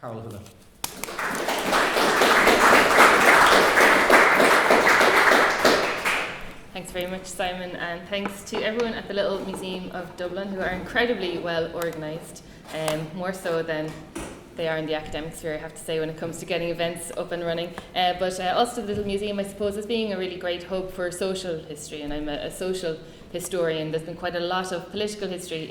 Carole Holohan. Thanks very much, Simon, and thanks to everyone at the Little Museum of Dublin who are incredibly well organised, more so than they are in the academic sphere, I have to say, when it comes to getting events up and running. But also the Little Museum, I suppose, as being a really great hub for social history, and I'm a social historian. There's been quite a lot of political history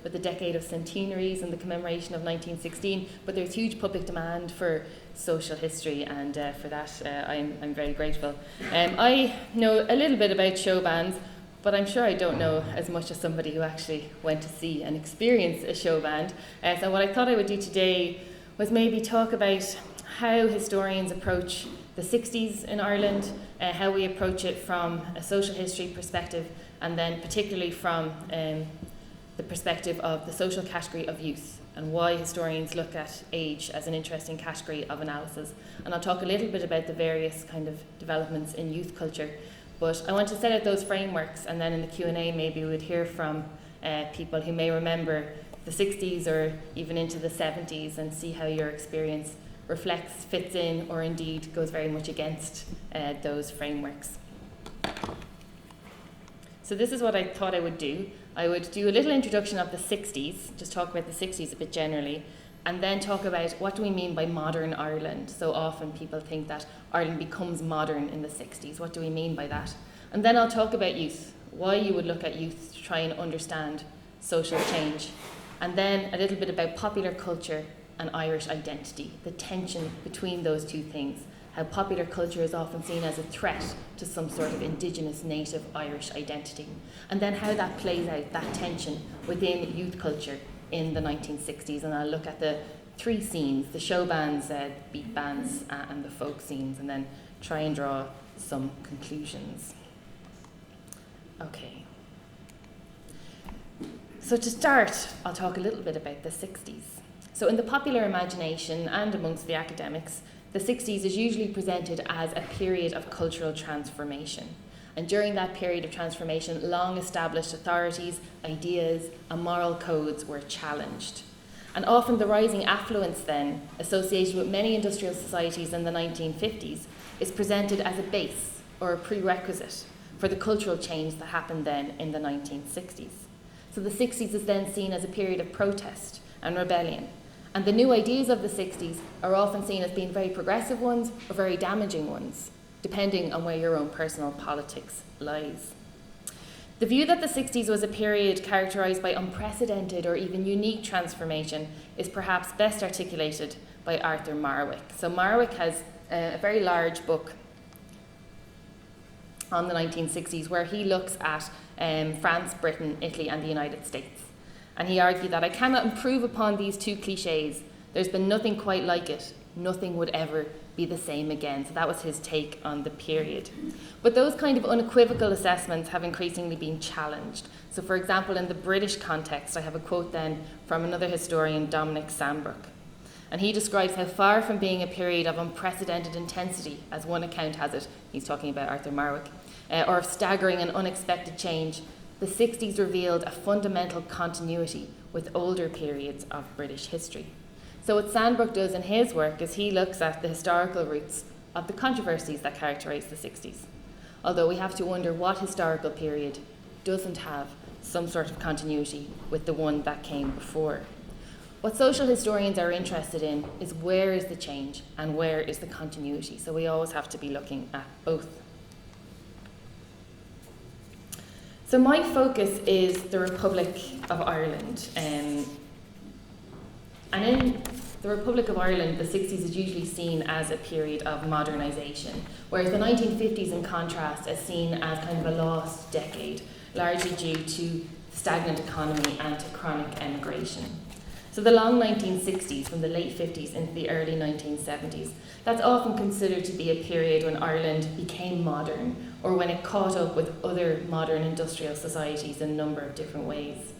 with the decade of centenaries and the commemoration of 1916, but there's huge public demand for social history, and for that I'm very grateful. I know a little bit about show bands, but I'm sure I don't know as much as somebody who actually went to see and experience a show band. So what I thought I would do today was maybe talk about how historians approach the 60s in Ireland, how we approach it from a social history perspective, and then particularly from the perspective of the social category of youth, and why historians look at age as an interesting category of analysis. And I'll talk a little bit about the various kind of developments in youth culture. But I want to set out those frameworks, and then in the Q&A maybe we would hear from people who may remember the 60s or even into the 70s, and see how your experience reflects, fits in, or indeed goes very much against those frameworks. So this is what I thought I would do. I would do a little introduction of the 60s, just talk about the 60s a bit generally, and then talk about what do we mean by modern Ireland. So often people think that Ireland becomes modern in the 60s. What do we mean by that? And then I'll talk about youth, why you would look at youth to try and understand social change. And then a little bit about popular culture and Irish identity, the tension between those two things, how popular culture is often seen as a threat to some sort of indigenous native Irish identity, and then how that plays out, that tension within youth culture in the 1960s. And I'll look at the three scenes, the show bands, beat bands, and the folk scenes, and then try and draw some conclusions. Okay. So to start, I'll talk a little bit about the 60s. So in the popular imagination and amongst the academics, the 60s is usually presented as a period of cultural transformation. And during that period of transformation, long established authorities, ideas, and moral codes were challenged. And often the rising affluence then, associated with many industrial societies in the 1950s, is presented as a base or a prerequisite for the cultural change that happened then in the 1960s. So the 60s is then seen as a period of protest and rebellion. And the new ideas of the 60s are often seen as being very progressive ones or very damaging ones, depending on where your own personal politics lies. The view that the 60s was a period characterised by unprecedented or even unique transformation is perhaps best articulated by Arthur Marwick. So Marwick has a very large book on the 1960s where he looks at France, Britain, Italy and the United States. And he argued that I cannot improve upon these two cliches. There's been nothing quite like it. Nothing would ever be the same again. So that was his take on the period. But those kind of unequivocal assessments have increasingly been challenged. So for example, in the British context, I have a quote then from another historian, Dominic Sambrook. And he describes how far from being a period of unprecedented intensity, as one account has it, he's talking about Arthur Marwick, or of staggering and unexpected change, the 60s revealed a fundamental continuity with older periods of British history. So what Sandbrook does in his work is he looks at the historical roots of the controversies that characterise the 60s. Although we have to wonder what historical period doesn't have some sort of continuity with the one that came before. What social historians are interested in is where is the change and where is the continuity. So we always have to be looking at both. So my focus is the Republic of Ireland. And in the Republic of Ireland, the 60s is usually seen as a period of modernisation, whereas the 1950s, in contrast, is seen as kind of a lost decade, largely due to stagnant economy and to chronic emigration. So the long 1960s, from the late 50s into the early 1970s, that's often considered to be a period when Ireland became modern, or when it caught up with other modern industrial societies in a number of different ways.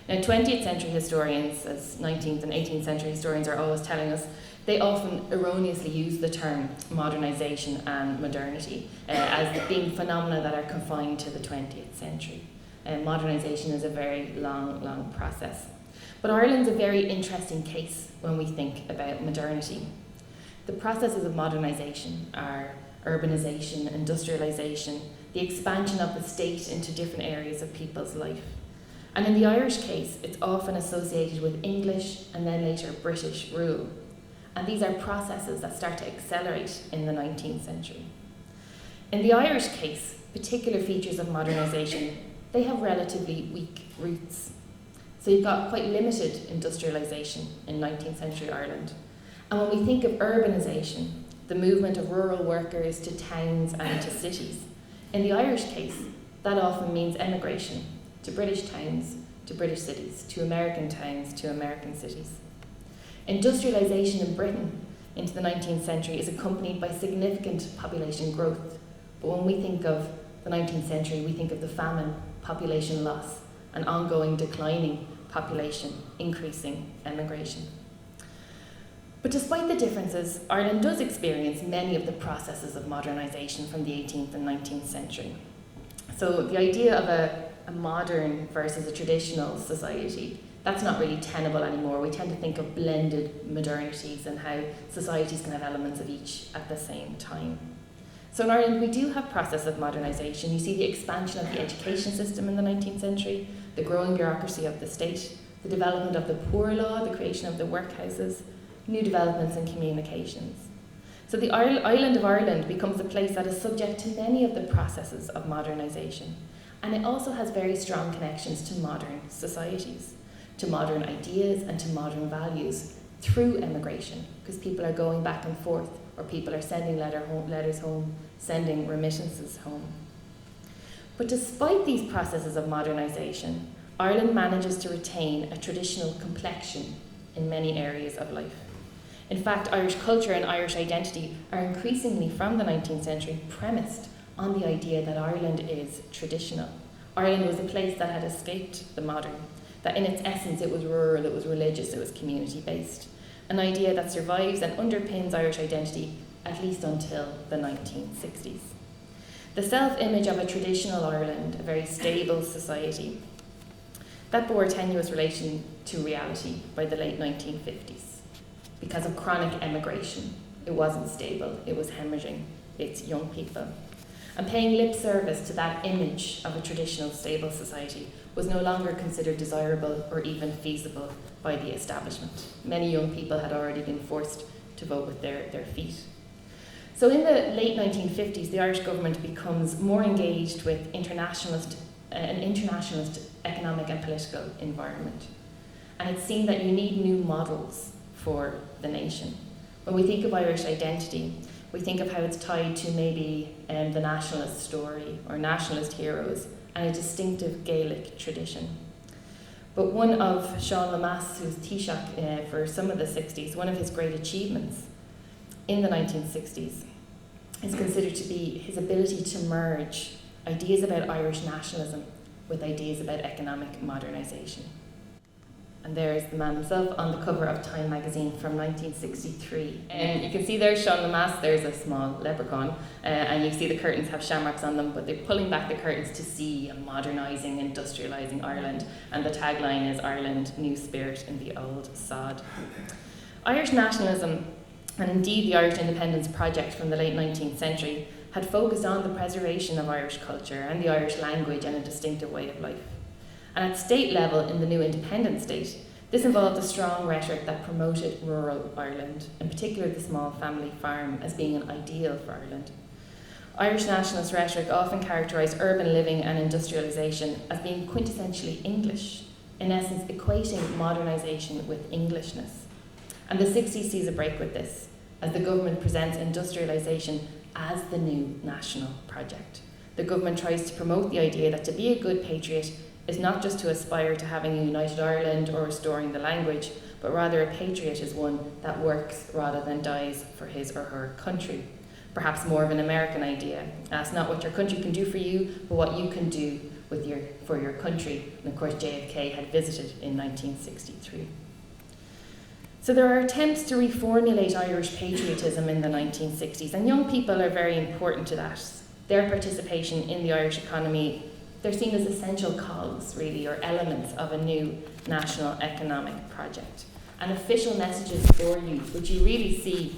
Now, 20th century historians, as 19th and 18th century historians are always telling us, they often erroneously use the term modernisation and modernity as being phenomena that are confined to the 20th century. Modernisation is a very long process. But Ireland's a very interesting case when we think about modernity. The processes of modernisation are urbanisation, industrialisation, the expansion of the state into different areas of people's life. And in the Irish case, it's often associated with English and then later British rule. And these are processes that start to accelerate in the 19th century. In the Irish case, particular features of modernisation, they have relatively weak roots. So you've got quite limited industrialisation in 19th century Ireland. And when we think of urbanisation, the movement of rural workers to towns and to cities, in the Irish case, that often means emigration to British towns, to British cities, to American towns, to American cities. Industrialisation in Britain into the 19th century is accompanied by significant population growth. But when we think of the 19th century, we think of the famine, population loss, and ongoing declining population, increasing emigration. But despite the differences, Ireland does experience many of the processes of modernisation from the 18th and 19th century. So the idea of a modern versus a traditional society, that's not really tenable anymore. We tend to think of blended modernities and how societies can have elements of each at the same time. So in Ireland, we do have process of modernisation. You see the expansion of the education system in the 19th century, the growing bureaucracy of the state, the development of the poor law, the creation of the workhouses, new developments in communications. So the island of Ireland becomes a place that is subject to many of the processes of modernisation. And it also has very strong connections to modern societies, to modern ideas and to modern values through emigration, because people are going back and forth, or people are sending letters home, sending remittances home. But despite these processes of modernisation, Ireland manages to retain a traditional complexion in many areas of life. In fact, Irish culture and Irish identity are increasingly, from the 19th century, premised on the idea that Ireland is traditional. Ireland was a place that had escaped the modern, that in its essence it was rural, it was religious, it was community-based. An idea that survives and underpins Irish identity at least until the 1960s. The self-image of a traditional Ireland, a very stable society, that bore a tenuous relation to reality by the late 1950s. Because of chronic emigration, it wasn't stable, it was hemorrhaging its young people. And paying lip service to that image of a traditional stable society was no longer considered desirable or even feasible by the establishment. Many young people had already been forced to vote with their feet. So in the late 1950s, the Irish government becomes more engaged with an internationalist economic and political environment. And it's seen that you need new models for the nation. When we think of Irish identity, we think of how it's tied to maybe the nationalist story or nationalist heroes and a distinctive Gaelic tradition. But one of Sean Lemass, who's Taoiseach for some of the 60s, one of his great achievements in the 1960s is considered to be his ability to merge ideas about Irish nationalism with ideas about economic modernisation. And there's the man himself on the cover of Time magazine from 1963. And you can see there's Sean Lemass, there's a small leprechaun, and you see the curtains have shamrocks on them, but they're pulling back the curtains to see a modernising, industrialising Ireland. And the tagline is Ireland, new spirit in the old sod. Irish nationalism, and indeed the Irish independence project from the late 19th century, had focused on the preservation of Irish culture and the Irish language and a distinctive way of life. And at state level, in the new independent state, this involved a strong rhetoric that promoted rural Ireland, in particular the small family farm, as being an ideal for Ireland. Irish nationalist rhetoric often characterised urban living and industrialisation as being quintessentially English, in essence equating modernisation with Englishness. And the 60s sees a break with this, as the government presents industrialisation as the new national project. The government tries to promote the idea that to be a good patriot is not just to aspire to having a united Ireland or restoring the language, but rather a patriot is one that works rather than dies for his or her country. Perhaps more of an American idea. Ask not what your country can do for you, but what you can do for your country. And of course JFK had visited in 1963. So there are attempts to reformulate Irish patriotism in the 1960s, and young people are very important to that. Their participation in the Irish economy they're seen as essential cogs, really, or elements of a new national economic project. And official messages for youth, which you really see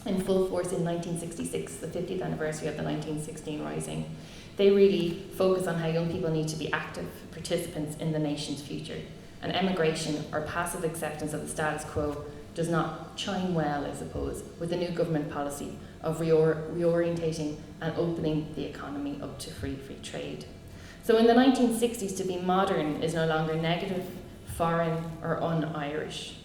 in full force in 1966, the 50th anniversary of the 1916 Rising, they really focus on how young people need to be active participants in the nation's future. And emigration or passive acceptance of the status quo does not chime well, I suppose, with the new government policy of reorientating and opening the economy up to free trade. So in the 1960s, to be modern is no longer negative, foreign, or un-Irish.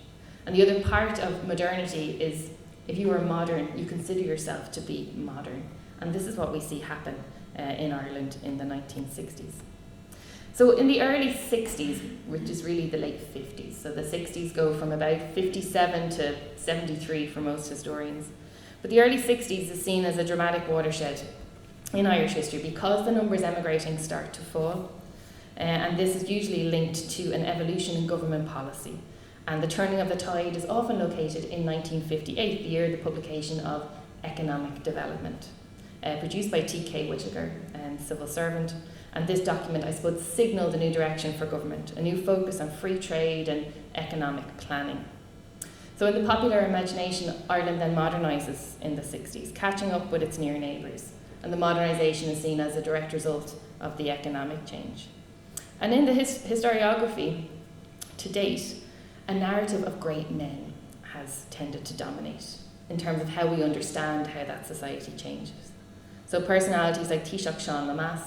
And the other part of modernity is, if you are modern, you consider yourself to be modern. And this is what we see happen in Ireland in the 1960s. So in the early 60s, which is really the late 50s, so the 60s go from about 57 to 73 for most historians, but the early 60s is seen as a dramatic watershed in Irish history because the numbers emigrating start to fall, and this is usually linked to an evolution in government policy. And the turning of the tide is often located in 1958, the year of the publication of Economic Development, produced by T.K. Whittaker, civil servant. And this document, I suppose, signalled a new direction for government, a new focus on free trade and economic planning. So in the popular imagination, Ireland then modernises in the 60s, catching up with its near neighbours. And the modernisation is seen as a direct result of the economic change. And in the historiography, to date, a narrative of great men has tended to dominate in terms of how we understand how that society changes. So personalities like Taoiseach Seán Lemass,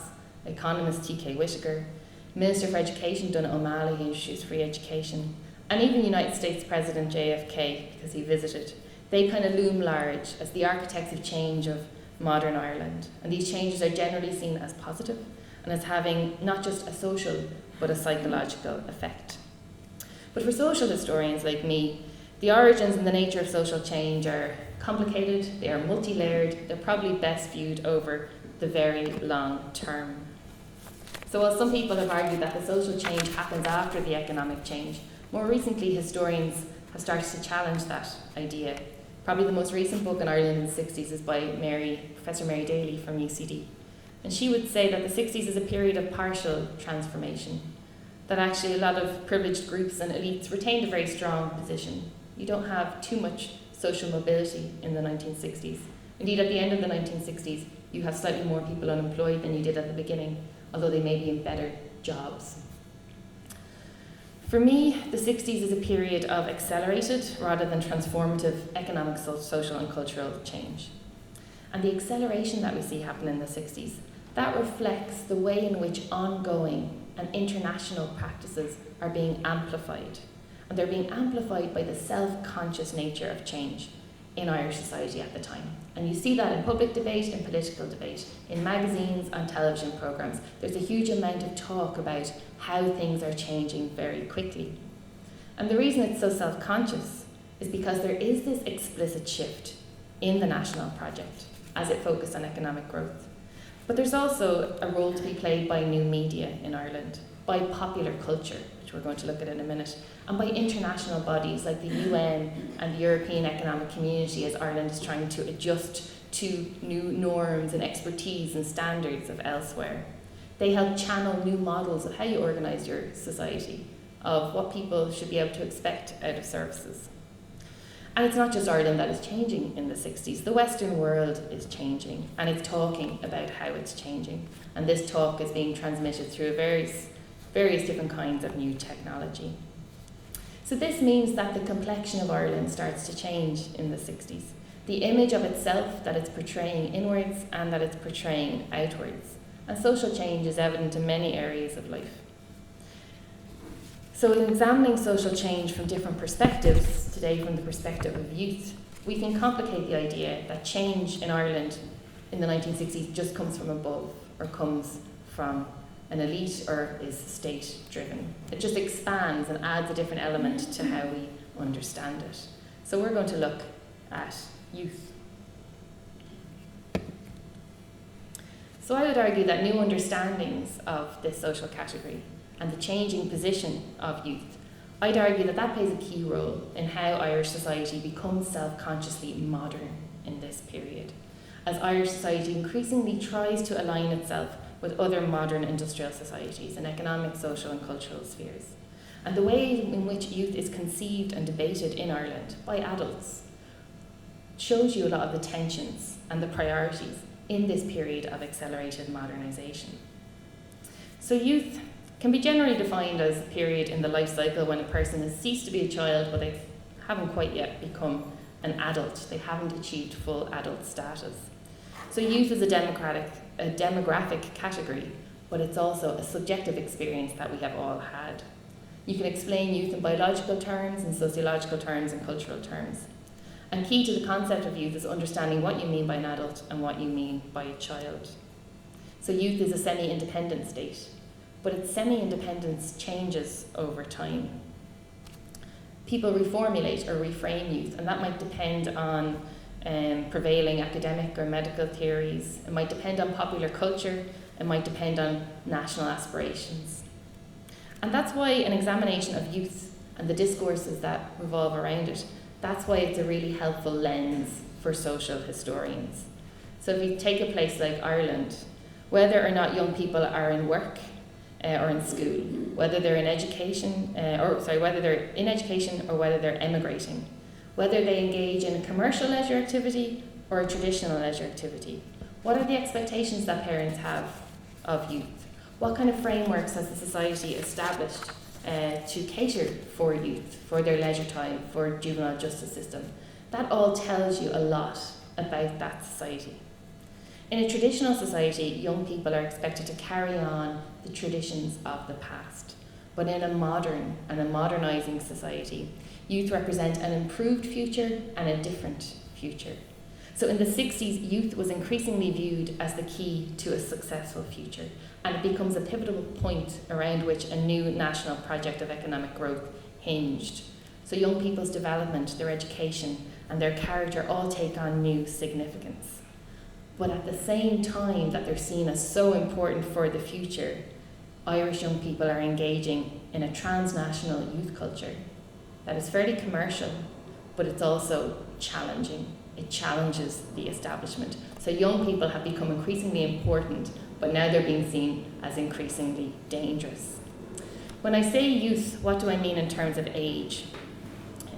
economist T.K. Whittaker, Minister for Education Donogh O'Malley, who introduced free education, and even United States President JFK, because he visited, they kind of loom large as the architects of change of modern Ireland. And these changes are generally seen as positive and as having not just a social but a psychological effect. But for social historians like me, the origins and the nature of social change are complicated, they are multi-layered, they're probably best viewed over the very long term. So while some people have argued that the social change happens after the economic change, more recently historians have started to challenge that idea. Probably the most recent book in Ireland in the 60s is by Professor Mary Daly from UCD. And she would say that the 60s is a period of partial transformation, that actually a lot of privileged groups and elites retained a very strong position. You don't have too much social mobility in the 1960s. Indeed, at the end of the 1960s, you have slightly more people unemployed than you did at the beginning, although they may be in better jobs. For me, the 60s is a period of accelerated rather than transformative economic, social and cultural change. And the acceleration that we see happen in the 60s, that reflects the way in which ongoing and international practices are being amplified. And they're being amplified by the self-conscious nature of change in Irish society at the time. And you see that in public debate, in political debate, in magazines, on television programmes. There's a huge amount of talk about how things are changing very quickly. And the reason it's so self-conscious is because there is this explicit shift in the national project as it focused on economic growth. But there's also a role to be played by new media in Ireland, by popular culture, which we're going to look at in a minute, and by international bodies like the UN and the European Economic Community, as Ireland is trying to adjust to new norms and expertise and standards of elsewhere. They help channel new models of how you organise your society, of what people should be able to expect out of services. And it's not just Ireland that is changing in the 60s. The Western world is changing, and it's talking about how it's changing. And this talk is being transmitted through various different kinds of new technology. So this means that the complexion of Ireland starts to change in the 60s. The image of itself that it's portraying inwards and that it's portraying outwards. And social change is evident in many areas of life. So in examining social change from different perspectives, today from the perspective of youth, we can complicate the idea that change in Ireland in the 1960s just comes from above or comes from an elite or is state-driven. It just expands and adds a different element to how we understand it. So we're going to look at youth. So I would argue that new understandings of this social category and the changing position of youth, I'd argue that that plays a key role in how Irish society becomes self-consciously modern in this period, as Irish society increasingly tries to align itself with other modern industrial societies in economic, social and cultural spheres. And the way in which youth is conceived and debated in Ireland by adults shows you a lot of the tensions and the priorities in this period of accelerated modernisation. So youth can be generally defined as a period in the life cycle when a person has ceased to be a child, but they haven't quite yet become an adult. They haven't achieved full adult status. So youth is a demographic category, but it's also a subjective experience that we have all had. You can explain youth in biological terms, in sociological terms, and cultural terms. And key to the concept of youth is understanding what you mean by an adult and what you mean by a child. So youth is a semi-independent state, but its semi-independence changes over time. People reformulate or reframe youth, and that might depend on prevailing academic or medical theories. It might depend on popular culture. It might depend on national aspirations. And that's why an examination of youth and the discourses that revolve around it, that's why it's a really helpful lens for social historians. So if you take a place like Ireland, whether or not young people are in work or in school, whether they're in education, whether they're in education or whether they're emigrating, whether they engage in a commercial leisure activity or a traditional leisure activity, what are the expectations that parents have of youth? What kind of frameworks has the society established to cater for youth, for their leisure time, for juvenile justice system? That all tells you a lot about that society. In a traditional society, young people are expected to carry on the traditions of the past. But in a modern and a modernising society, youth represent an improved future and a different future. So in the 60s, youth was increasingly viewed as the key to a successful future, and it becomes a pivotal point around which a new national project of economic growth hinged. So young people's development, their education, and their character all take on new significance. But at the same time that they're seen as so important for the future, Irish young people are engaging in a transnational youth culture that is fairly commercial, but it's also challenging. It challenges the establishment. So young people have become increasingly important, but now they're being seen as increasingly dangerous. When I say youth, what do I mean in terms of age?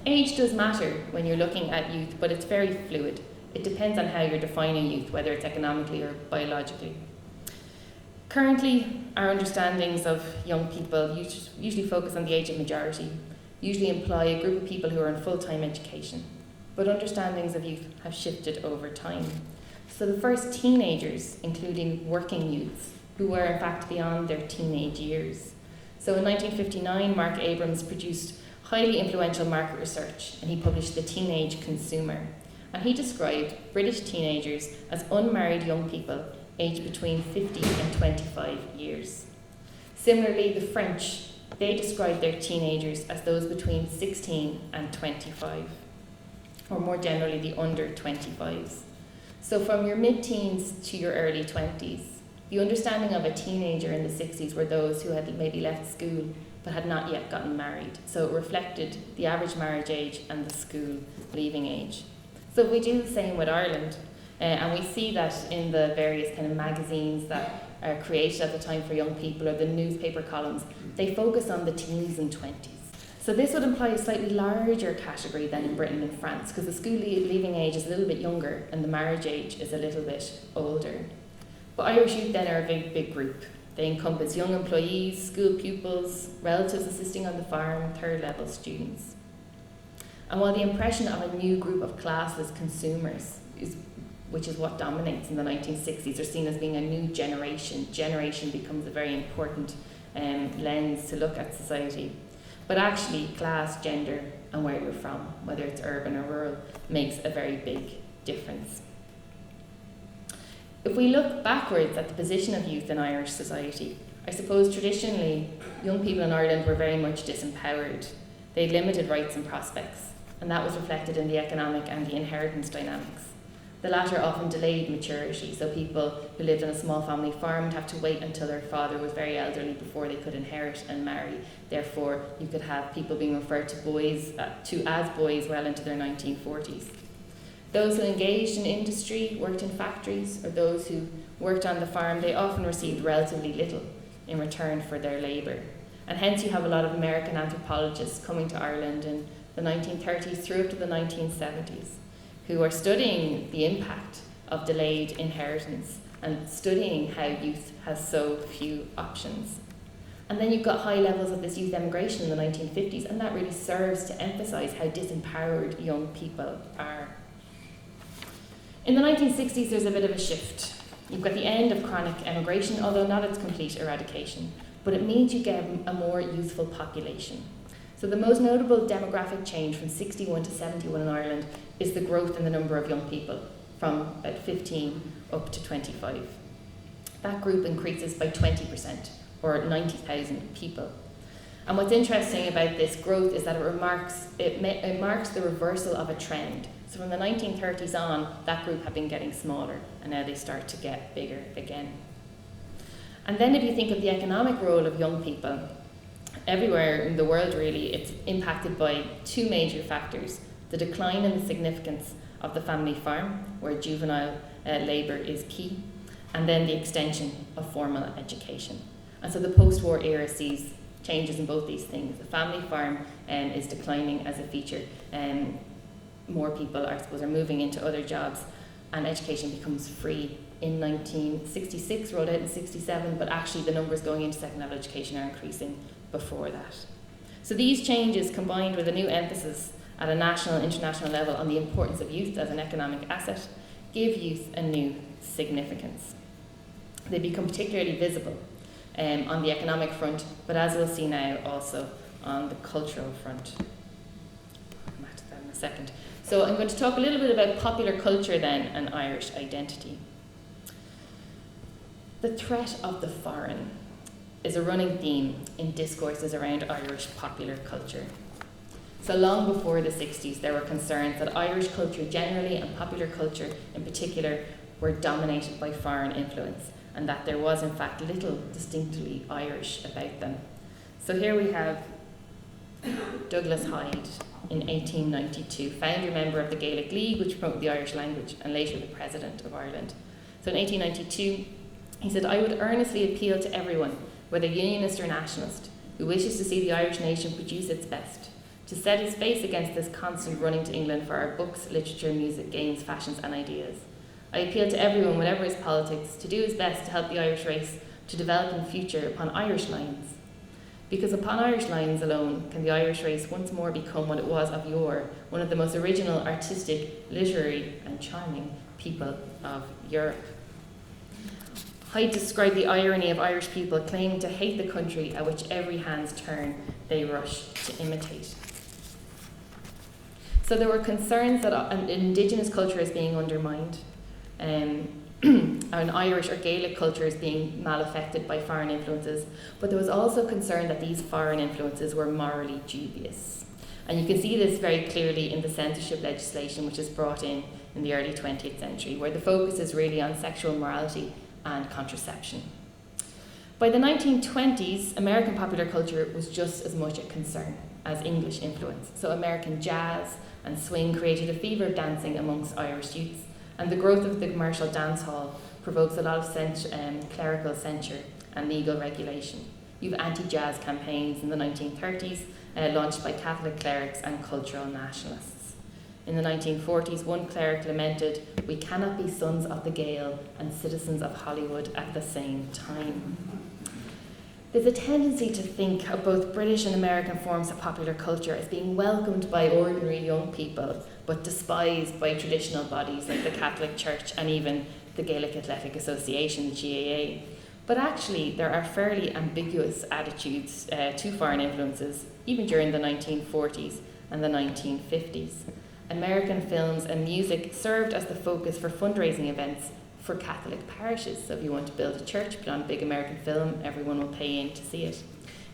Age does matter when you're looking at youth, but it's very fluid. It depends on how you're defining youth, whether it's economically or biologically. Currently, our understandings of young people usually focus on the age of majority, usually imply a group of people who are in full-time education. But understandings of youth have shifted over time. So the first teenagers, including working youths, who were in fact beyond their teenage years. So in 1959, Mark Abrams produced highly influential market research, and he published The Teenage Consumer. And he described British teenagers as unmarried young people aged between 50 and 25 years. Similarly, the French, they described their teenagers as those between 16 and 25, or more generally, the under 25s. So from your mid-teens to your early 20s, the understanding of a teenager in the 60s were those who had maybe left school but had not yet gotten married. So it reflected the average marriage age and the school leaving age. So we do the same with Ireland, and we see that in the various kind of magazines that are created at the time for young people, or the newspaper columns, they focus on the teens and 20s. So this would imply a slightly larger category than in Britain and France, because the school leaving age is a little bit younger and the marriage age is a little bit older. But Irish youth then are a very big group. They encompass young employees, school pupils, relatives assisting on the farm, third-level students. And while the impression of a new group of classless consumers, which is what dominates in the 1960s, are seen as being a new generation. Generation becomes a very important lens to look at society. But actually, class, gender, and where you're from, whether it's urban or rural, makes a very big difference. If we look backwards at the position of youth in Irish society, I suppose traditionally, young people in Ireland were very much disempowered. They had limited rights and prospects, and that was reflected in the economic and the inheritance dynamics. The latter often delayed maturity, so people who lived on a small family farm would have to wait until their father was very elderly before they could inherit and marry. Therefore, you could have people being referred to as boys well into their 1940s. Those who engaged in industry, worked in factories, or those who worked on the farm, they often received relatively little in return for their labour. And hence you have a lot of American anthropologists coming to Ireland in the 1930s through up to the 1970s, who are studying the impact of delayed inheritance and studying how youth has so few options. And then you've got high levels of this youth emigration in the 1950s, and that really serves to emphasise how disempowered young people are. In the 1960s, there's a bit of a shift. You've got the end of chronic emigration, although not its complete eradication, but it means you get a more youthful population. So the most notable demographic change from 61 to 71 in Ireland is the growth in the number of young people, from about 15 up to 25. That group increases by 20%, or 90,000 people. And what's interesting about this growth is that it marks the reversal of a trend. So from the 1930s on, that group had been getting smaller, and now they start to get bigger again. And then if you think of the economic role of young people, everywhere in the world really, it's impacted by two major factors: the decline in the significance of the family farm, where juvenile labour is key, and then the extension of formal education. And so the post-war era sees changes in both these things. The family farm is declining as a feature, and more people are moving into other jobs, and education becomes free in 1966, rolled out in 67, but actually the numbers going into second level education are increasing before that. So these changes, combined with a new emphasis at a national and international level on the importance of youth as an economic asset, give youth a new significance. They become particularly visible on the economic front, but as we'll see now, also on the cultural front. I'll come back to that in a second. So I'm going to talk a little bit about popular culture then and Irish identity. The threat of the foreign is a running theme in discourses around Irish popular culture. So long before the 60s, there were concerns that Irish culture generally and popular culture in particular were dominated by foreign influence, and that there was in fact little distinctly Irish about them. So here we have Douglas Hyde in 1892, founder member of the Gaelic League, which promoted the Irish language, and later the President of Ireland. So in 1892, he said, "I would earnestly appeal to everyone, whether unionist or nationalist, who wishes to see the Irish nation produce its best, to set his face against this constant running to England for our books, literature, music, games, fashions and ideas. I appeal to everyone, whatever his politics, to do his best to help the Irish race to develop in the future upon Irish lines. Because upon Irish lines alone can the Irish race once more become what it was of yore, one of the most original, artistic, literary and charming people of Europe." Hyde described the irony of Irish people claiming to hate the country at which every hand's turn they rush to imitate. So there were concerns that an Indigenous culture is being undermined, an Irish or Gaelic culture is being malaffected by foreign influences, but there was also concern that these foreign influences were morally dubious. And you can see this very clearly in the censorship legislation which is brought in the early 20th century, where the focus is really on sexual morality and contraception. By the 1920s, American popular culture was just as much a concern as English influence. So American jazz and swing created a fever of dancing amongst Irish youths, and the growth of the commercial dance hall provokes a lot of clerical censure and legal regulation. You have anti-jazz campaigns in the 1930s launched by Catholic clerics and cultural nationalists. In the 1940s, one cleric lamented, "We cannot be sons of the Gael and citizens of Hollywood at the same time." There's a tendency to think of both British and American forms of popular culture as being welcomed by ordinary young people, but despised by traditional bodies like the Catholic Church and even the Gaelic Athletic Association, the GAA. But actually, there are fairly ambiguous attitudes to foreign influences, even during the 1940s and the 1950s. American films and music served as the focus for fundraising events for Catholic parishes. So if you want to build a church, put on a big American film, everyone will pay in to see it.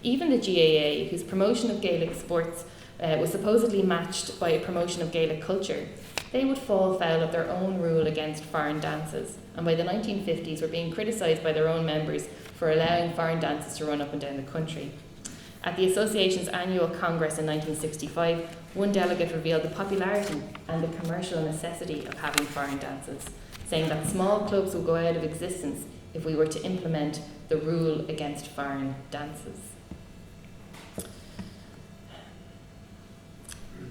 Even the GAA, whose promotion of Gaelic sports was supposedly matched by a promotion of Gaelic culture, they would fall foul of their own rule against foreign dances, and by the 1950s were being criticised by their own members for allowing foreign dances to run up and down the country. At the association's annual congress in 1965, one delegate revealed the popularity and the commercial necessity of having foreign dances, saying that small clubs would go out of existence if we were to implement the rule against foreign dances.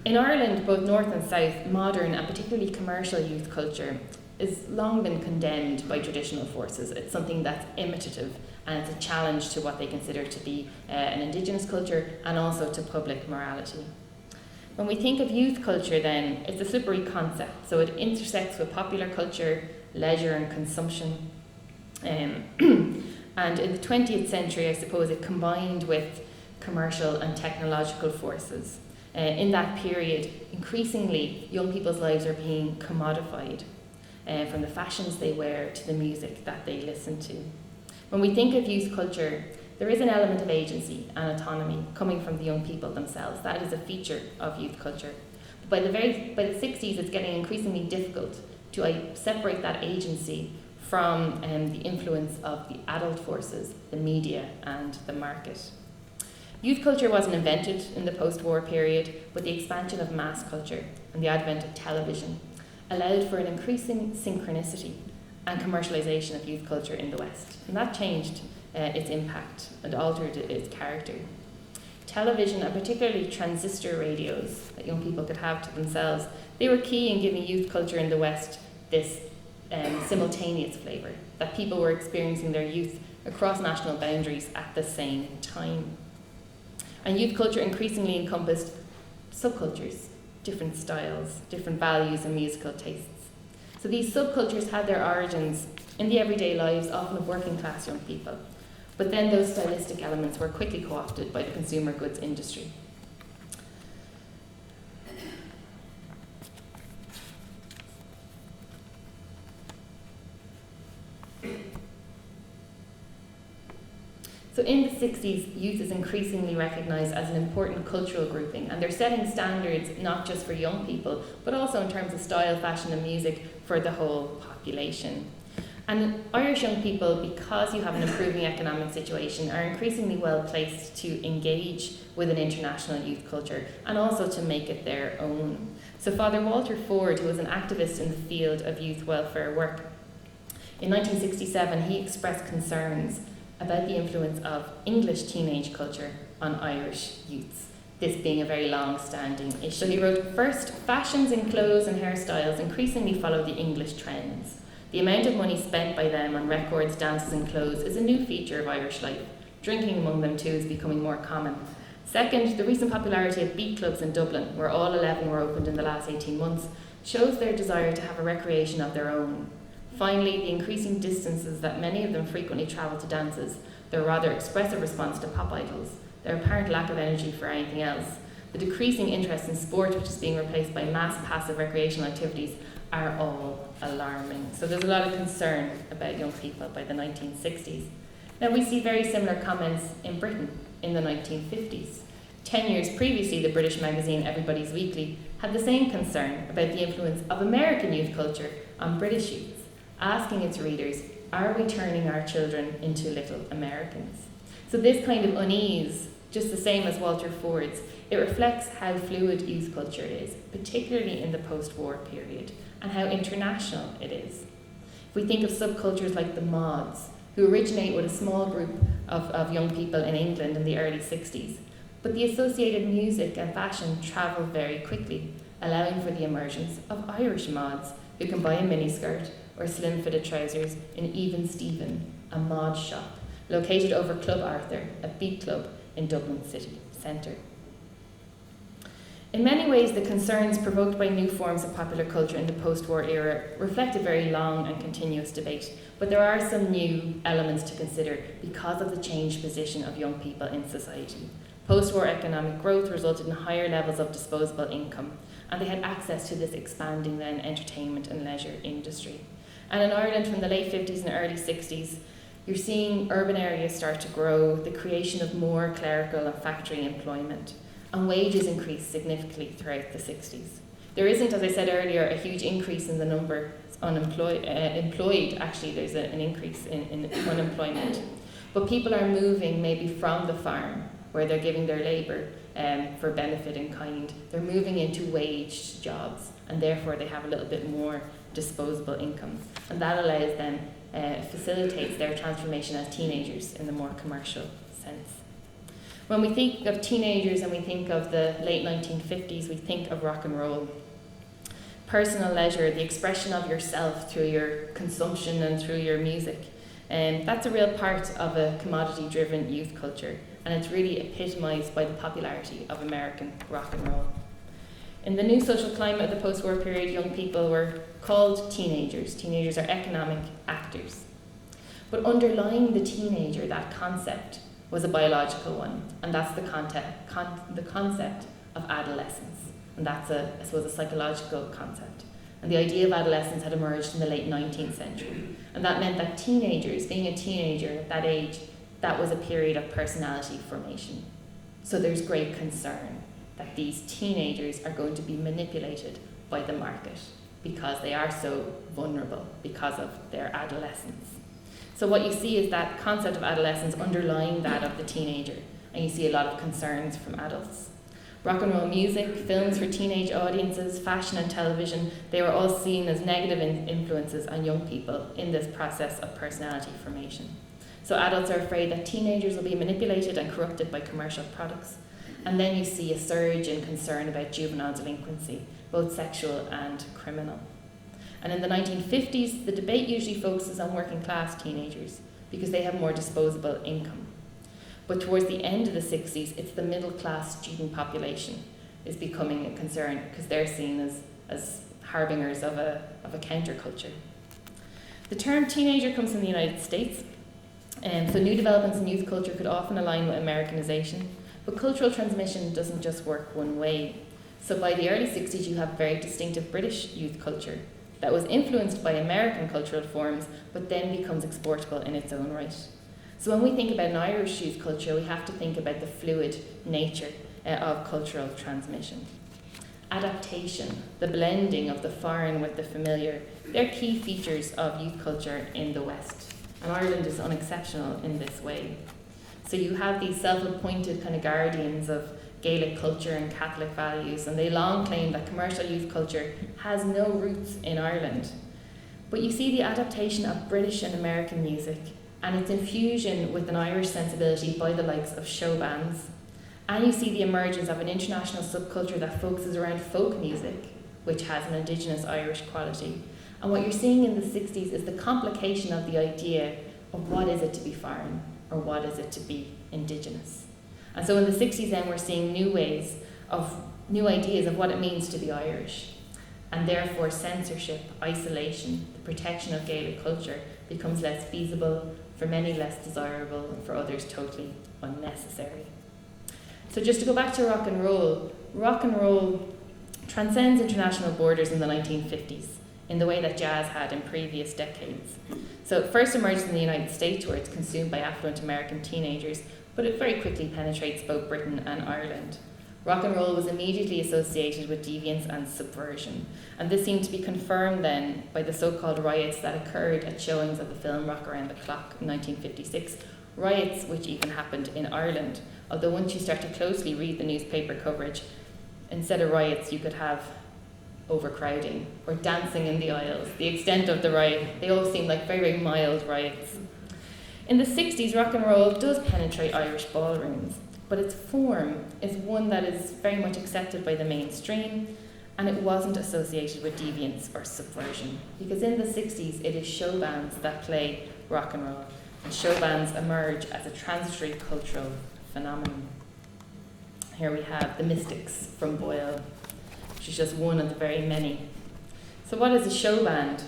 In Ireland, both north and south, modern and particularly commercial youth culture has long been condemned by traditional forces. It's something that's imitative and it's a challenge to what they consider to be an indigenous culture and also to public morality. When we think of youth culture then, it's a slippery concept. So it intersects with popular culture, leisure and consumption. And in the 20th century, I suppose, it combined with commercial and technological forces. In that period, increasingly, young people's lives are being commodified, from the fashions they wear to the music that they listen to. When we think of youth culture, there is an element of agency and autonomy coming from the young people themselves. That is a feature of youth culture. But by the 60s, it's getting increasingly difficult to separate that agency from the influence of the adult forces, the media and the market. Youth culture wasn't invented in the post-war period, but the expansion of mass culture and the advent of television allowed for an increasing synchronicity and commercialisation of youth culture in the West. And that changed its impact and altered its character. Television, and particularly transistor radios that young people could have to themselves, they were key in giving youth culture in the West this simultaneous flavour, that people were experiencing their youth across national boundaries at the same time. And youth culture increasingly encompassed subcultures, different styles, different values and musical tastes. So these subcultures had their origins in the everyday lives, often of working class young people. But then those stylistic elements were quickly co-opted by the consumer goods industry. So in the 60s, youth is increasingly recognised as an important cultural grouping, and they're setting standards not just for young people, but also in terms of style, fashion and music for the whole population. And Irish young people, because you have an improving economic situation, are increasingly well placed to engage with an international youth culture and also to make it their own. So Father Walter Ford, who was an activist in the field of youth welfare work, in 1967 he expressed concerns about the influence of English teenage culture on Irish youths, this being a very long-standing issue. So he wrote, "First, fashions in clothes and hairstyles increasingly follow the English trends. The amount of money spent by them on records, dances and clothes is a new feature of Irish life. Drinking among them too is becoming more common. Second, the recent popularity of beat clubs in Dublin, where all 11 were opened in the last 18 months, shows their desire to have a recreation of their own. Finally, the increasing distances that many of them frequently travel to dances, their rather expressive response to pop idols, their apparent lack of energy for anything else, the decreasing interest in sport which is being replaced by mass passive recreational activities are all alarming." So there's a lot of concern about young people by the 1960s. Now we see very similar comments in Britain in the 1950s. 10 years previously, the British magazine Everybody's Weekly had the same concern about the influence of American youth culture on British youths, asking its readers, are we turning our children into little Americans? So this kind of unease, just the same as Walter Ford's, it reflects how fluid youth culture is, particularly in the post-war period, and how international it is. If we think of subcultures like the mods, who originate with a small group of young people in England in the early 60s, but the associated music and fashion travel very quickly, allowing for the emergence of Irish mods who can buy a miniskirt or slim-fitted trousers in Even Stephen, a mod shop, located over Club Arthur, a beat club in Dublin city centre. In many ways, the concerns provoked by new forms of popular culture in the post-war era reflect a very long and continuous debate, but there are some new elements to consider because of the changed position of young people in society. Post-war economic growth resulted in higher levels of disposable income, and they had access to this expanding then entertainment and leisure industry. And in Ireland from the late 50s and early 60s, you're seeing urban areas start to grow, the creation of more clerical and factory employment, and wages increased significantly throughout the 60s. There isn't, as I said earlier, a huge increase in the number employed. Actually, there's an increase in unemployment. But people are moving maybe from the farm where they're giving their labour for benefit in kind. They're moving into waged jobs, and therefore they have a little bit more disposable income. And that allows them, facilitates their transformation as teenagers in the more commercial sense. When we think of teenagers and we think of the late 1950s, we think of rock and roll. Personal leisure, the expression of yourself through your consumption and through your music. And that's a real part of a commodity-driven youth culture, and it's really epitomised by the popularity of American rock and roll. In the new social climate of the post-war period, young people were called teenagers. Teenagers are economic actors. But underlying the teenager, that concept, was a biological one, and that's the concept of adolescence. And that's, I suppose, a psychological concept. And the idea of adolescence had emerged in the late 19th century. And that meant that teenagers, being a teenager at that age, that was a period of personality formation. So there's great concern that these teenagers are going to be manipulated by the market because they are so vulnerable because of their adolescence. So what you see is that concept of adolescence underlying that of the teenager, and you see a lot of concerns from adults. Rock and roll music, films for teenage audiences, fashion and television, they were all seen as negative influences on young people in this process of personality formation. So adults are afraid that teenagers will be manipulated and corrupted by commercial products. And then you see a surge in concern about juvenile delinquency, both sexual and criminal. And in the 1950s, the debate usually focuses on working class teenagers because they have more disposable income. But towards the end of the 60s, it's the middle class student population is becoming a concern because they're seen as harbingers of a counterculture. The term teenager comes from the United States, so new developments in youth culture could often align with Americanization, but cultural transmission doesn't just work one way. So by the early 60s, you have very distinctive British youth culture that was influenced by American cultural forms, but then becomes exportable in its own right. So when we think about an Irish youth culture, we have to think about the fluid nature of cultural transmission. Adaptation, the blending of the foreign with the familiar, they're key features of youth culture in the West. And Ireland is unexceptional in this way. So you have these self-appointed kind of guardians of Gaelic culture and Catholic values, and they long claim that commercial youth culture has no roots in Ireland. But you see the adaptation of British and American music and its infusion with an Irish sensibility by the likes of show bands. And you see the emergence of an international subculture that focuses around folk music, which has an Indigenous Irish quality. And what you're seeing in the 60s is the complication of the idea of what is it to be foreign or what is it to be Indigenous. And so in the 60s then we're seeing new ideas of what it means to be Irish. And therefore censorship, isolation, the protection of Gaelic culture becomes less feasible, for many less desirable, and for others totally unnecessary. So just to go back to rock and roll transcends international borders in the 1950s in the way that jazz had in previous decades. So it first emerged in the United States, where it's consumed by affluent American teenagers, but it very quickly penetrates both Britain and Ireland. Rock and roll was immediately associated with deviance and subversion, and this seemed to be confirmed then by the so-called riots that occurred at showings of the film Rock Around the Clock in 1956, riots which even happened in Ireland, although once you start to closely read the newspaper coverage, instead of riots you could have overcrowding or dancing in the aisles. The extent of the riot, they all seem like very, very mild riots. In the 60s, rock and roll does penetrate Irish ballrooms, but its form is one that is very much accepted by the mainstream, and it wasn't associated with deviance or subversion, because in the 60s it is show bands that play rock and roll, and show bands emerge as a transitory cultural phenomenon. Here we have the Mystics from Boyle, which is just one of the very many. So what is a show band?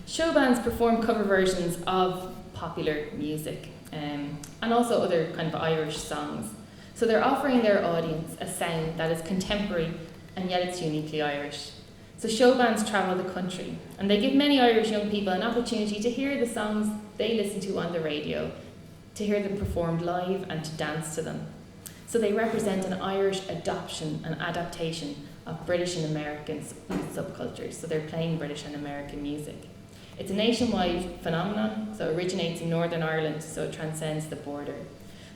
Show bands perform cover versions of popular music and also other kind of Irish songs. So they're offering their audience a sound that is contemporary and yet it's uniquely Irish. So show bands travel the country and they give many Irish young people an opportunity to hear the songs they listen to on the radio, to hear them performed live and to dance to them. So they represent an Irish adoption and adaptation of British and American subcultures. So they're playing British and American music. It's a nationwide phenomenon, so it originates in Northern Ireland, so it transcends the border.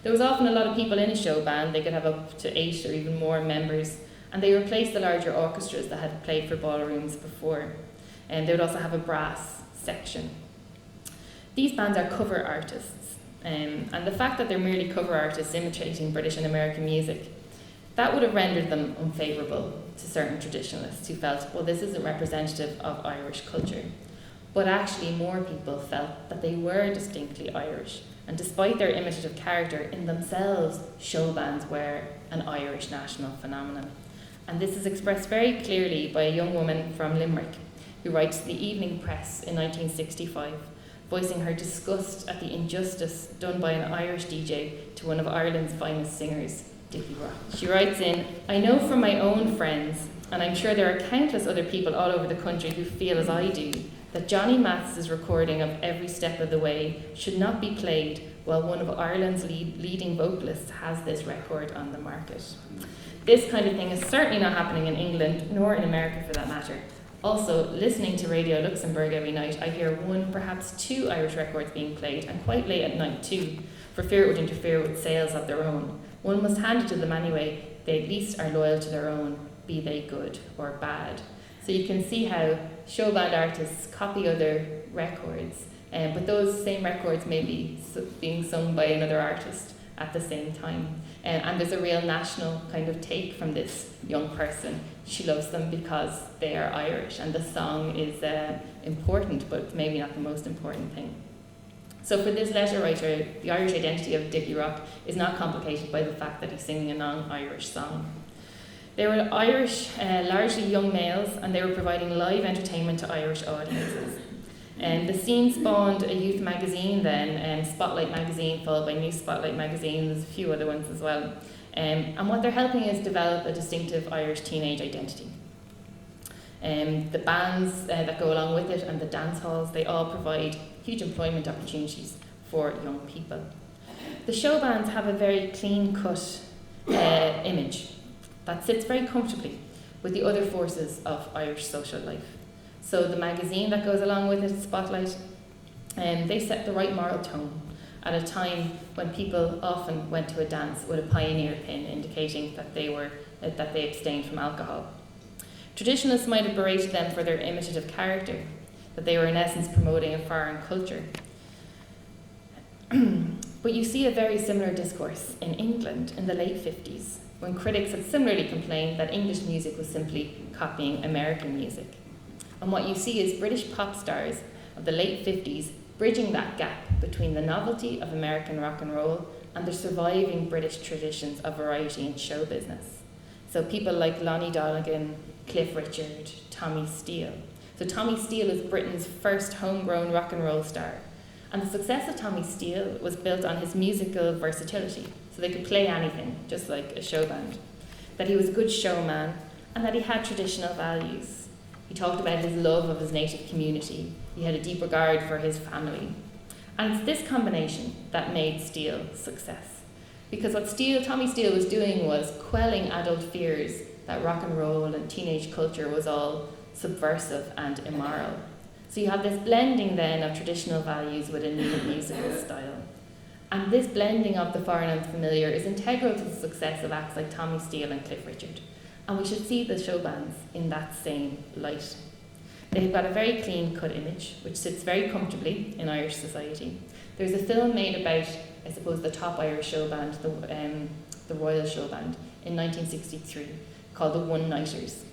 There was often a lot of people in a show band. They could have up to 8 or even more members, and they replaced the larger orchestras that had played for ballrooms before. And they would also have a brass section. These bands are cover artists, and the fact that they're merely cover artists imitating British and American music, that would have rendered them unfavourable to certain traditionalists who felt, well, this isn't representative of Irish culture. But actually more people felt that they were distinctly Irish, and despite their imitative character, in themselves, show bands were an Irish national phenomenon. And this is expressed very clearly by a young woman from Limerick who writes to the Evening Press in 1965, voicing her disgust at the injustice done by an Irish DJ to one of Ireland's finest singers, Dickie Rock. She writes in, "I know from my own friends, and I'm sure there are countless other people all over the country who feel as I do, that Johnny Mathis' recording of Every Step of the Way should not be played while one of Ireland's leading vocalists has this record on the market." This kind of thing is certainly not happening in England, nor in America for that matter. Also, listening to Radio Luxembourg every night, I hear 1, perhaps 2 Irish records being played, and quite late at night too, for fear it would interfere with sales of their own. One must hand it to them anyway. They at least are loyal to their own, be they good or bad. So you can see how show band artists copy other records, but those same records may be being sung by another artist at the same time. And there's a real national kind of take from this young person. She loves them because they are Irish, and the song is important, but maybe not the most important thing. So for this letter writer, the Irish identity of Dickie Rock is not complicated by the fact that he's singing a non-Irish song. They were Irish, largely young males, and they were providing live entertainment to Irish audiences. And the scene spawned a youth magazine then, Spotlight magazine, followed by New Spotlight magazine. There's a few other ones as well. And what they're helping is develop a distinctive Irish teenage identity. The bands that go along with it and the dance halls, they all provide huge employment opportunities for young people. The show bands have a very clean-cut image that sits very comfortably with the other forces of Irish social life. So the magazine that goes along with it, Spotlight, they set the right moral tone at a time when people often went to a dance with a pioneer pin indicating that they abstained from alcohol. Traditionalists might have berated them for their imitative character, that they were in essence promoting a foreign culture. But you see a very similar discourse in England in the late 50s, when critics had similarly complained that English music was simply copying American music. And what you see is British pop stars of the late 50s bridging that gap between the novelty of American rock and roll and the surviving British traditions of variety and show business. So people like Lonnie Donegan, Cliff Richard, Tommy Steele. So Tommy Steele is Britain's first homegrown rock and roll star. And the success of Tommy Steele was built on his musical versatility. So they could play anything, just like a show band. That he was a good showman and that he had traditional values. He talked about his love of his native community. He had a deep regard for his family. And it's this combination that made Steele success. Because what Tommy Steele was doing was quelling adult fears that rock and roll and teenage culture was all subversive and immoral. So you have this blending then of traditional values with a new musical style. And this blending of the foreign and familiar is integral to the success of acts like Tommy Steele and Cliff Richard. And we should see the show bands in that same light. They've got a very clean-cut image, which sits very comfortably in Irish society. There's a film made about, I suppose, the top Irish show band, the Royal Show Band, in 1963, called The One-Nighters.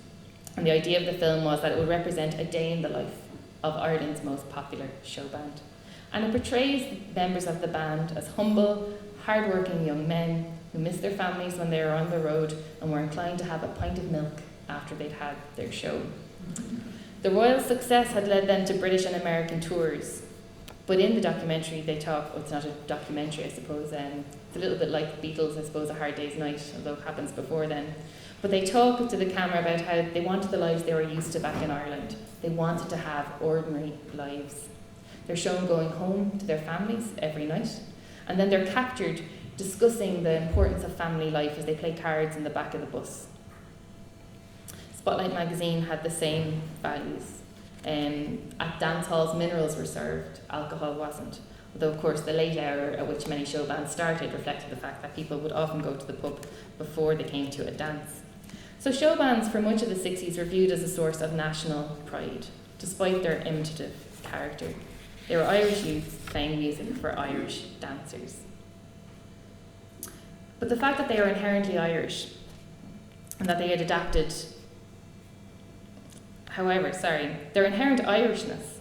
And the idea of the film was that it would represent a day in the life of Ireland's most popular show band. And it portrays members of the band as humble, hard-working young men who missed their families when they were on the road and were inclined to have a pint of milk after they'd had their show. The royal success had led them to British and American tours, but in the documentary they talk, well, it's not a documentary I suppose, it's a little bit like the Beatles, I suppose, A Hard Day's Night, although it happens before then. But they talk to the camera about how they wanted the lives they were used to back in Ireland. They wanted to have ordinary lives. They're shown going home to their families every night, and then they're captured discussing the importance of family life as they play cards in the back of the bus. Spotlight magazine had the same values. At dance halls, minerals were served, alcohol wasn't. Although, of course, the late hour at which many show bands started reflected the fact that people would often go to the pub before they came to a dance. So show bands for much of the 60s were viewed as a source of national pride, despite their imitative character. They were Irish youths playing music for Irish dancers. But the fact that they were inherently Irish and that they had adapted, their inherent Irishness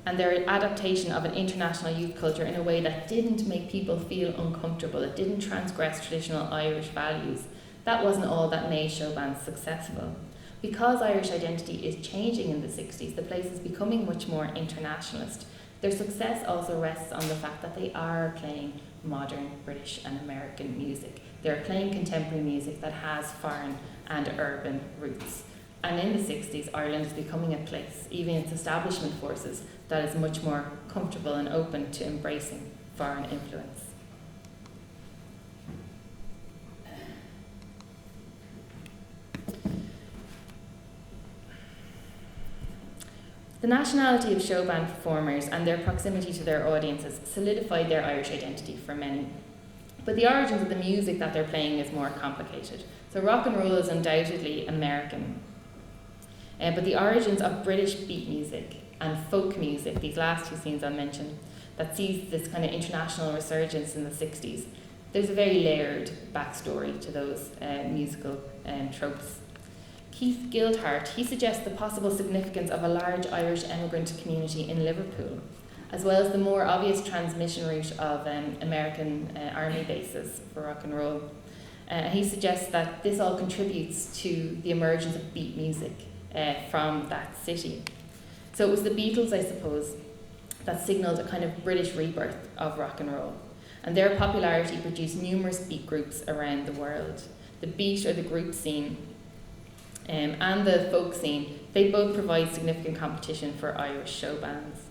and their adaptation of an international youth culture in a way that didn't make people feel uncomfortable, it didn't transgress traditional Irish values, that wasn't all that made show bands successful. Because Irish identity is changing in the 60s, the place is becoming much more internationalist. Their success also rests on the fact that they are playing modern British and American music. They're playing contemporary music that has foreign and urban roots. And in the 60s, Ireland is becoming a place, even its establishment forces, that is much more comfortable and open to embracing foreign influence. The nationality of show band performers and their proximity to their audiences solidified their Irish identity for many. But the origins of the music that they're playing is more complicated. So rock and roll is undoubtedly American. But the origins of British beat music and folk music, these last two scenes I'll mention, that sees this kind of international resurgence in the 60s, there's a very layered backstory to those musical tropes. Keith Guildhart, he suggests the possible significance of a large Irish emigrant community in Liverpool, as well as the more obvious transmission route of American army bases for rock and roll. He suggests that this all contributes to the emergence of beat music from that city. So it was the Beatles, I suppose, that signalled a kind of British rebirth of rock and roll. And their popularity produced numerous beat groups around the world. The beat or the group scene and the folk scene, they both provide significant competition for Irish show bands.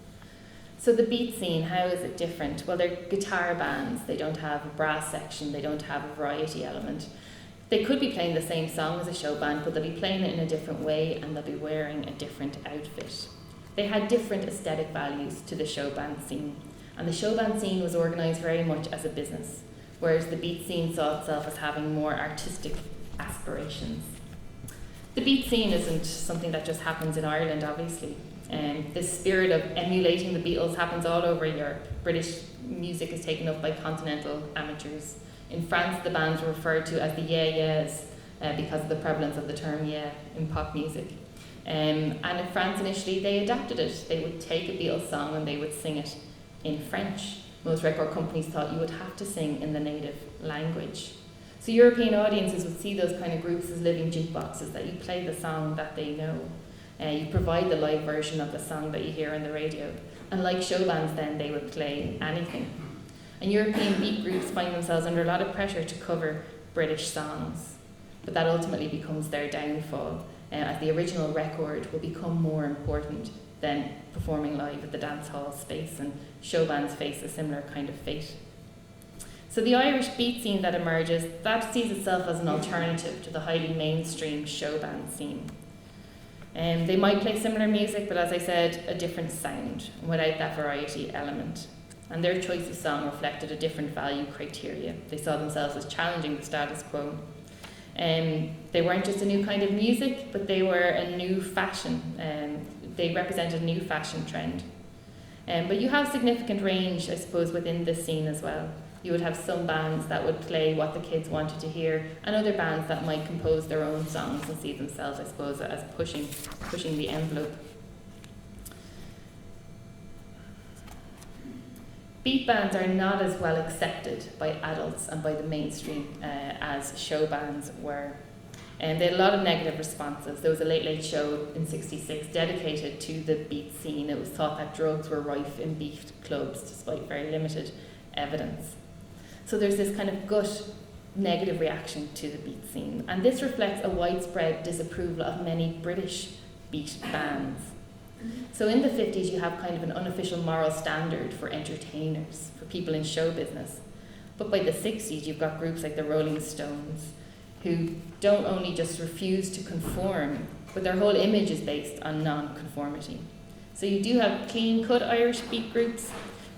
So the beat scene, how is it different? Well, they're guitar bands. They don't have a brass section. They don't have a variety element. They could be playing the same song as a show band, but they'll be playing it in a different way and they'll be wearing a different outfit. They had different aesthetic values to the show band scene. And the show band scene was organised very much as a business, whereas the beat scene saw itself as having more artistic aspirations. The beat scene isn't something that just happens in Ireland, obviously. This spirit of emulating the Beatles happens all over Europe. British music is taken up by continental amateurs. In France, the bands were referred to as the yeah-yeahs because of the prevalence of the term yeah in pop music. And in France initially, they adapted it. They would take a Beatles song and they would sing it in French. Most record companies thought you would have to sing in the native language. So European audiences would see those kind of groups as living jukeboxes, that you play the song that they know. You provide the live version of the song that you hear on the radio. And like show bands then, they would play anything. And European beat groups find themselves under a lot of pressure to cover British songs. But that ultimately becomes their downfall, as the original record will become more important than performing live at the dance hall space, and show bands face a similar kind of fate. So the Irish beat scene that emerges, that sees itself as an alternative to the highly mainstream show band scene. They might play similar music, but as I said, a different sound, without that variety element. And their choice of song reflected a different value criteria. They saw themselves as challenging the status quo. They weren't just a new kind of music, but they were a new fashion. They represented a new fashion trend. But you have significant range, I suppose, within this scene as well. You would have some bands that would play what the kids wanted to hear, and other bands that might compose their own songs and see themselves, I suppose, as pushing the envelope. Beat bands are not as well accepted by adults and by the mainstream as show bands were. And they had a lot of negative responses. There was a Late Late Show in '66 dedicated to the beat scene. It was thought that drugs were rife in beat clubs, despite very limited evidence. So there's this kind of gut negative reaction to the beat scene. And this reflects a widespread disapproval of many British beat bands. So in the 50s, you have kind of an unofficial moral standard for entertainers, for people in show business. But by the 60s, you've got groups like the Rolling Stones, who don't only just refuse to conform, but their whole image is based on non-conformity. So you do have clean-cut Irish beat groups,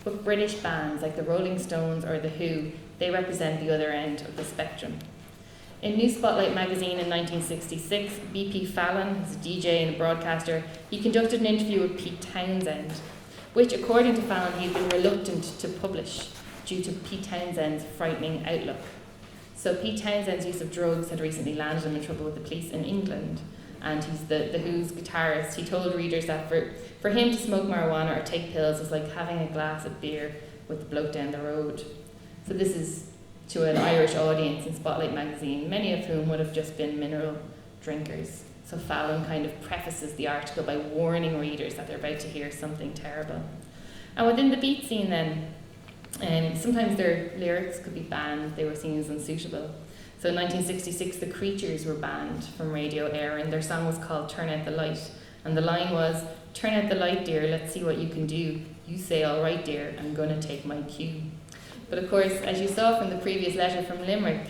But British bands like the Rolling Stones or The Who, they represent the other end of the spectrum. In New Spotlight magazine in 1966, B.P. Fallon, who's a DJ and a broadcaster, he conducted an interview with Pete Townsend, which, according to Fallon, he had been reluctant to publish due to Pete Townsend's frightening outlook. So Pete Townsend's use of drugs had recently landed him in trouble with the police in England, and he's the Who's guitarist. He told readers that for him to smoke marijuana or take pills was like having a glass of beer with the bloke down the road. So this is to an Irish audience in Spotlight magazine, many of whom would have just been mineral drinkers. So Fallon kind of prefaces the article by warning readers that they're about to hear something terrible. And within the beat scene then, sometimes their lyrics could be banned, they were seen as unsuitable. So in 1966, the Creatures were banned from radio air, and their song was called Turn Out the Light. And the line was, "Turn out the light, dear, let's see what you can do. You say, all right, dear, I'm gonna take my cue." But of course, as you saw from the previous letter from Limerick,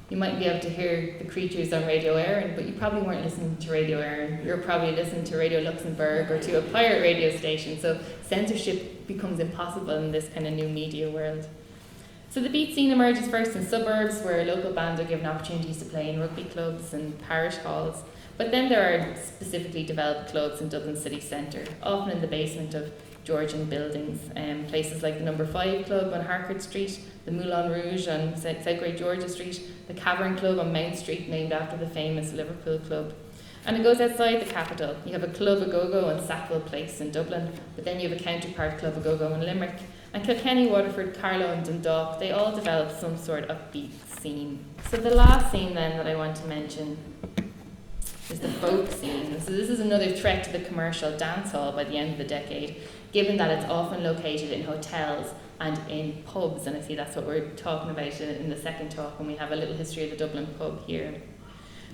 you might be able to hear the Creatures on Radio Éireann, but you probably weren't listening to Radio Éireann. You're probably listening to Radio Luxembourg or to a pirate radio station, so censorship becomes impossible in this kind of new media world. So the beat scene emerges first in suburbs, where local bands are given opportunities to play in rugby clubs and parish halls. But then there are specifically developed clubs in Dublin city centre, often in the basement of Georgian buildings, places like the Number 5 Club on Harcourt Street, the Moulin Rouge on South Great Georgia Street, the Cavern Club on Mount Street, named after the famous Liverpool club. And it goes outside the capital. You have a Club Agogo on Sackville Place in Dublin, but then you have a counterpart Club Agogo in Limerick. And Kilkenny, Waterford, Carlow and Dundalk, they all developed some sort of beat scene. So the last scene then that I want to mention is the folk scene. So this is another threat to the commercial dance hall by the end of the decade, given that it's often located in hotels and in pubs. And I see that's what we're talking about in the second talk when we have a little history of the Dublin pub here.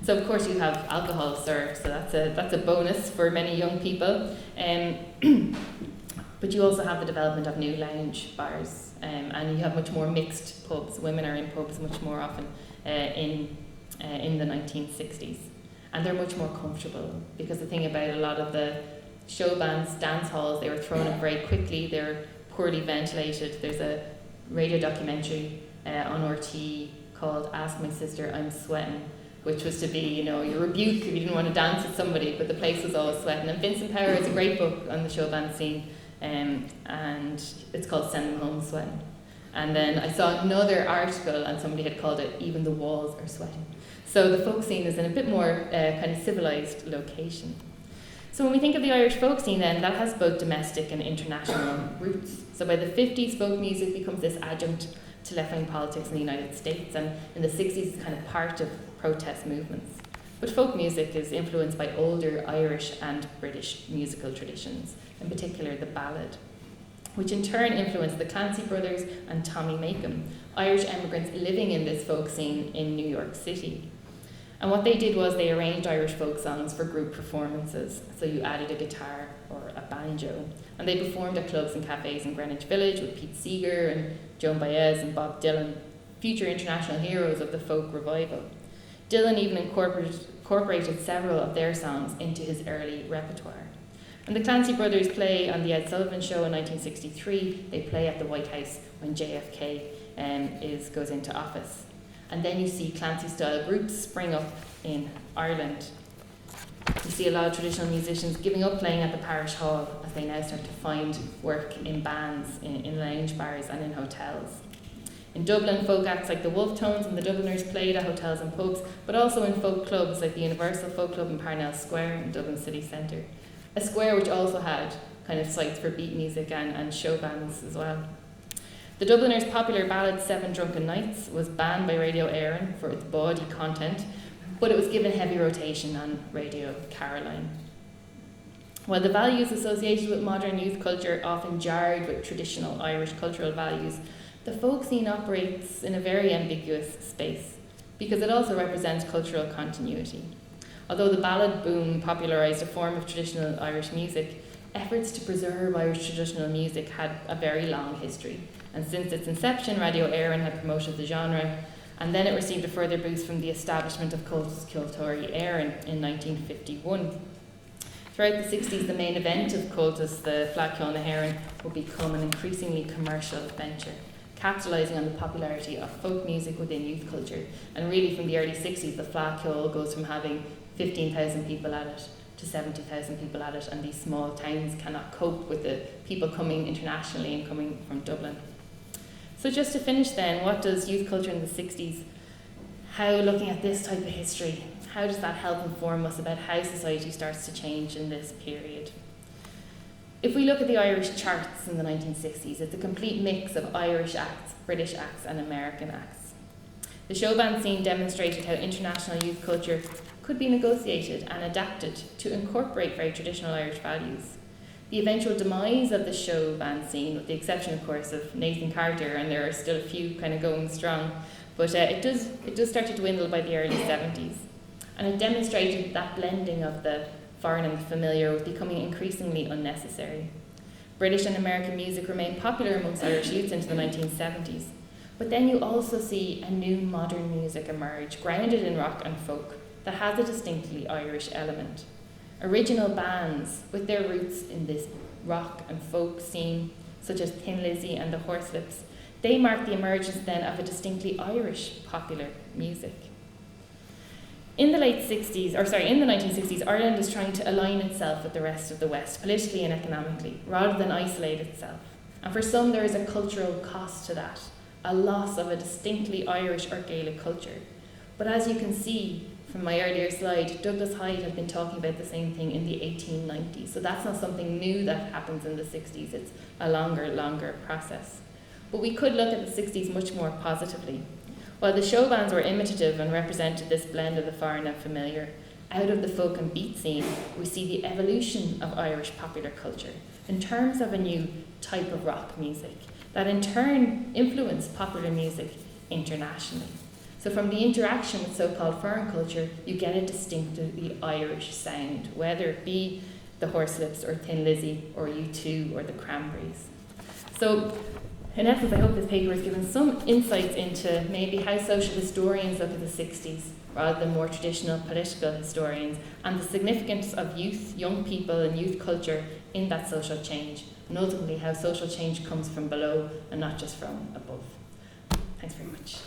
So of course you have alcohol served, so that's a bonus for many young people. But you also have the development of new lounge bars, and you have much more mixed pubs. Women are in pubs much more often in the 1960s. And they're much more comfortable, because the thing about a lot of the show bands, dance halls, they were thrown up very quickly, they're poorly ventilated. There's a radio documentary on RT called Ask My Sister, I'm Sweating, which was to be, your rebuke if you didn't want to dance with somebody, but the place was always sweating. And Vincent Power has a great book on the show band scene, and it's called Send Them Home Sweating. And then I saw another article and somebody had called it Even the Walls Are Sweating. So the folk scene is in a bit more kind of civilised location. So when we think of the Irish folk scene then, that has both domestic and international roots. So by the 50s, folk music becomes this adjunct to left-wing politics in the United States, and in the 60s it's kind of part of protest movements. But folk music is influenced by older Irish and British musical traditions, in particular the ballad, which in turn influenced the Clancy brothers and Tommy Makem, Irish emigrants living in this folk scene in New York City. And what they did was they arranged Irish folk songs for group performances. So you added a guitar or a banjo. And they performed at clubs and cafes in Greenwich Village with Pete Seeger and Joan Baez and Bob Dylan, future international heroes of the folk revival. Dylan even incorporated several of their songs into his early repertoire. And the Clancy brothers play on The Ed Sullivan Show in 1963. They play at the White House when JFK goes into office. And then you see Clancy-style groups spring up in Ireland. You see a lot of traditional musicians giving up playing at the parish hall as they now start to find work in bands, in lounge bars and in hotels. In Dublin, folk acts like the Wolf Tones and the Dubliners played at hotels and pubs, but also in folk clubs like the Universal Folk Club in Parnell Square in Dublin city centre. A square which also had kind of sites for beat music and show bands as well. The Dubliners' popular ballad Seven Drunken Nights was banned by Radio Éireann for its bawdy content, but it was given heavy rotation on Radio Caroline. While the values associated with modern youth culture often jarred with traditional Irish cultural values, the folk scene operates in a very ambiguous space, because it also represents cultural continuity. Although the ballad boom popularised a form of traditional Irish music, efforts to preserve Irish traditional music had a very long history. And since its inception, Radio Éireann had promoted the genre, and then it received a further boost from the establishment of Cultus Cultúrtha Éireann in 1951. Throughout the 60s, the main event of cultus, the Fleadh Cheoil na hÉireann, would become an increasingly commercial venture, capitalising on the popularity of folk music within youth culture. And really from the early 60s, the Fleadh Cheoil goes from having 15,000 people at it to 70,000 people at it, and these small towns cannot cope with the people coming internationally and coming from Dublin. So just to finish then, what does youth culture in the 60s, how looking at this type of history, how does that help inform us about how society starts to change in this period? If we look at the Irish charts in the 1960s, it's a complete mix of Irish acts, British acts and American acts. The show band scene demonstrated how international youth culture could be negotiated and adapted to incorporate very traditional Irish values. The eventual demise of the show band scene, with the exception of course of Nathan Carter, and there are still a few kind of going strong, but it does start to dwindle by the early 70s. And it demonstrated that blending of the foreign and the familiar was becoming increasingly unnecessary. British and American music remained popular amongst Irish youths into the 1970s, but then you also see a new modern music emerge, grounded in rock and folk, that has a distinctly Irish element. Original bands with their roots in this rock and folk scene, such as Thin Lizzy and the Horselips, they mark the emergence then of a distinctly Irish popular music. In the 1960s, Ireland is trying to align itself with the rest of the West, politically and economically, rather than isolate itself. And for some, there is a cultural cost to that, a loss of a distinctly Irish or Gaelic culture. But as you can see from my earlier slide, Douglas Hyde had been talking about the same thing in the 1890s. So that's not something new that happens in the 60s, it's a longer process. But we could look at the 60s much more positively. While the show bands were imitative and represented this blend of the foreign and familiar, out of the folk and beat scene, we see the evolution of Irish popular culture in terms of a new type of rock music that in turn influenced popular music internationally. So from the interaction with so-called foreign culture, you get a distinctively Irish sound, whether it be the Horselips or Thin Lizzy or U2 or the Cranberries. So in essence, I hope this paper has given some insights into maybe how social historians look at the 60s rather than more traditional political historians, and the significance of youth, young people and youth culture in that social change, and ultimately how social change comes from below and not just from above. Thanks very much.